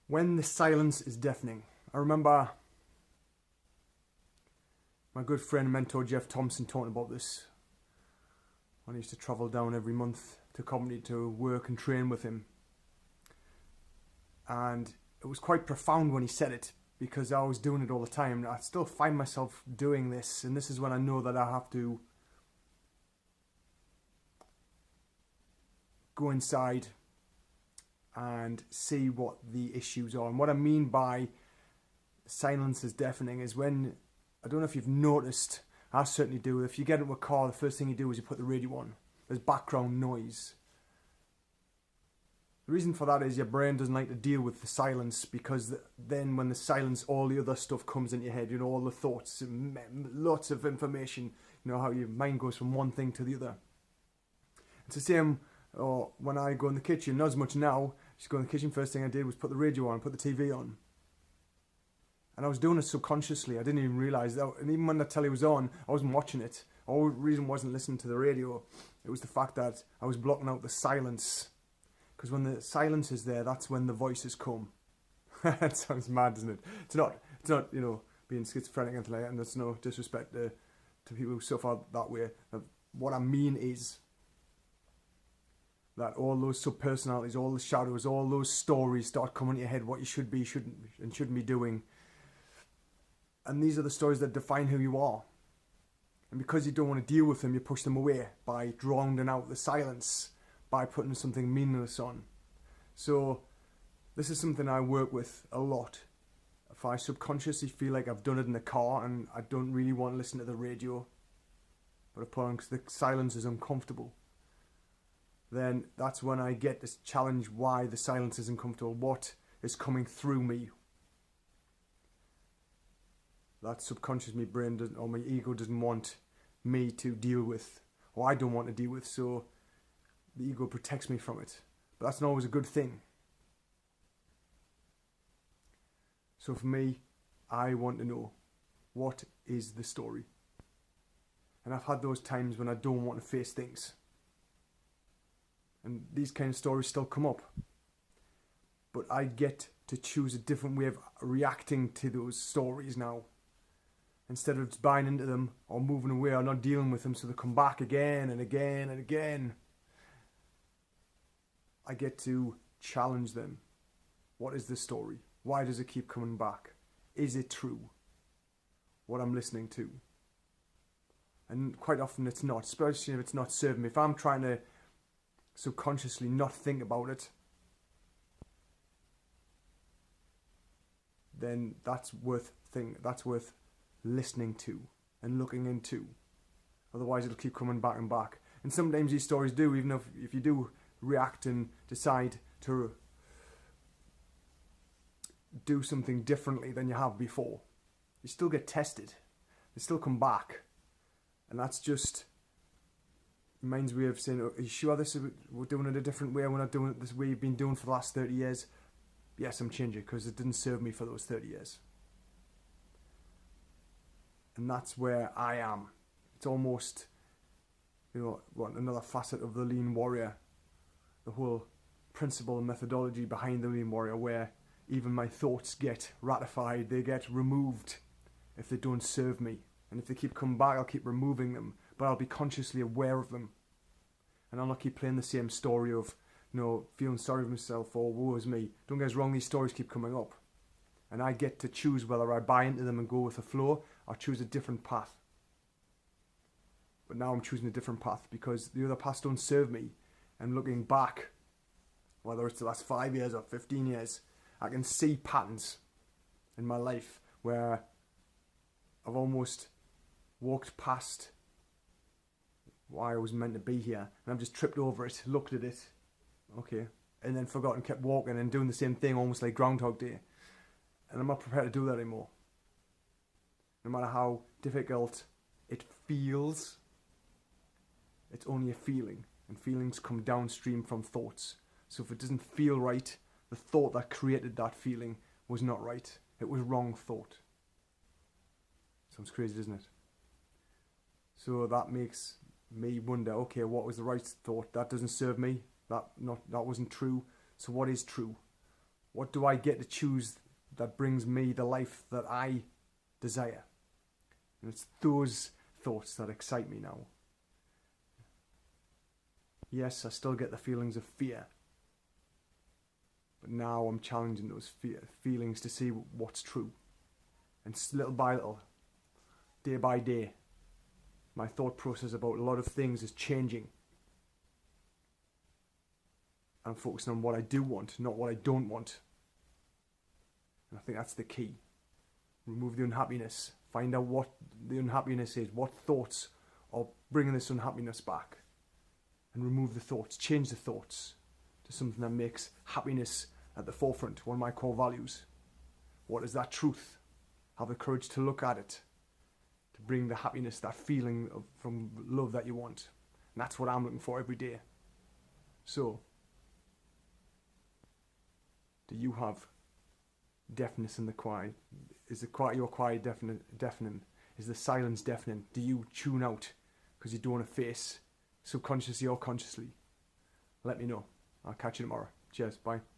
When the silence is deafening. I remember my good friend and mentor Jeff Thompson talking about this when I used to travel down every month to Coventry to work and train with him. And it was quite profound when he said it, because I was doing it all the time. I still find myself doing this, and this is when I know that I have to go inside and see what the issues are. And what I mean by silence is deafening is when, I don't know if you've noticed, I certainly do, if you get into a car, the first thing you do is you put the radio on. There's background noise. The reason for that is your brain doesn't like to deal with the silence, because then when the silence, all the other stuff comes into your head, you know, all the thoughts, lots of information, you know, how your mind goes from one thing to the other. It's the same when I go in the kitchen, not as much now. Just go in the kitchen, first thing I did was put the radio on, put the TV on. And I was doing it subconsciously. I didn't even realise that. And even when the telly was on, I wasn't watching it. The whole reason I wasn't listening to the radio. It was the fact that I was blocking out the silence. Because when the silence is there, that's when the voices come. That sounds mad, doesn't it? It's not, you know, being schizophrenic and anything like that. And there's no disrespect to people who suffer that way. What I mean is that all those subpersonalities, all the shadows, all those stories start coming to your head, what you should be, shouldn't be doing. And these are the stories that define who you are. And because you don't want to deal with them, you push them away by drowning out the silence, by putting something meaningless on. So this is something I work with a lot. If I subconsciously feel like I've done it in the car and I don't really want to listen to the radio, but I put on because the silence is uncomfortable, then that's when I get this challenge why the silence is uncomfortable. What is coming through me? That subconscious, my brain or my ego doesn't want me to deal with, or I don't want to deal with, so the ego protects me from it. But that's not always a good thing. So for me, I want to know, what is the story? And I've had those times when I don't want to face things. And these kind of stories still come up. But I get to choose a different way of reacting to those stories now. Instead of just buying into them or moving away or not dealing with them so they come back again and again and again. I get to challenge them. What is the story? Why does it keep coming back? Is it true? What I'm listening to? And quite often it's not, especially if it's not serving me. If I'm trying to subconsciously not think about it, then that's worth listening to and looking into. Otherwise it'll keep coming back and back. And sometimes these stories do, even if you do react and decide to do something differently than you have before, you still get tested. They still come back. And that's just mind's way of saying, are you sure we're doing it a different way? We're not doing it this way you've been doing for the last 30 years? Yes, I'm changing because it didn't serve me for those 30 years. And that's where I am. It's almost, you know, another facet of the lean warrior. The whole principle and methodology behind the lean warrior, where even my thoughts get ratified, they get removed if they don't serve me. And if they keep coming back, I'll keep removing them, but I'll be consciously aware of them. And I'll not keep playing the same story of, you know, feeling sorry for myself or woe is me. Don't get us wrong, these stories keep coming up. And I get to choose whether I buy into them and go with the flow or choose a different path. But now I'm choosing a different path because the other paths don't serve me. And looking back, whether it's the last 5 years or 15 years, I can see patterns in my life where I've almost walked past why I was meant to be here, and I've just tripped over it, looked at it, okay, and then forgotten, kept walking and doing the same thing, almost like Groundhog Day. And I'm not prepared to do that anymore. No matter how difficult it feels, it's only a feeling, and feelings come downstream from thoughts. So if it doesn't feel right, the thought that created that feeling was not right. It was wrong thought. Sounds crazy, doesn't it? So that makes me wonder, okay, what was the right thought? That doesn't serve me. That wasn't true. So what is true? What do I get to choose that brings me the life that I desire? And it's those thoughts that excite me now. Yes, I still get the feelings of fear. But now I'm challenging those feelings to see what's true. And little by little, day by day, my thought process about a lot of things is changing. I'm focusing on what I do want, not what I don't want. And I think that's the key. Remove the unhappiness. Find out what the unhappiness is. What thoughts are bringing this unhappiness back. And remove the thoughts. Change the thoughts to something that makes happiness at the forefront. One of my core values. What is that truth? Have the courage to look at it. To bring the happiness, that feeling from love that you want. And that's what I'm looking for every day. So, do you have deafness in the quiet? Is the quiet your quiet deafening? Is the silence deafening? Do you tune out because you don't want to face subconsciously or consciously? Let me know. I'll catch you tomorrow. Cheers. Bye.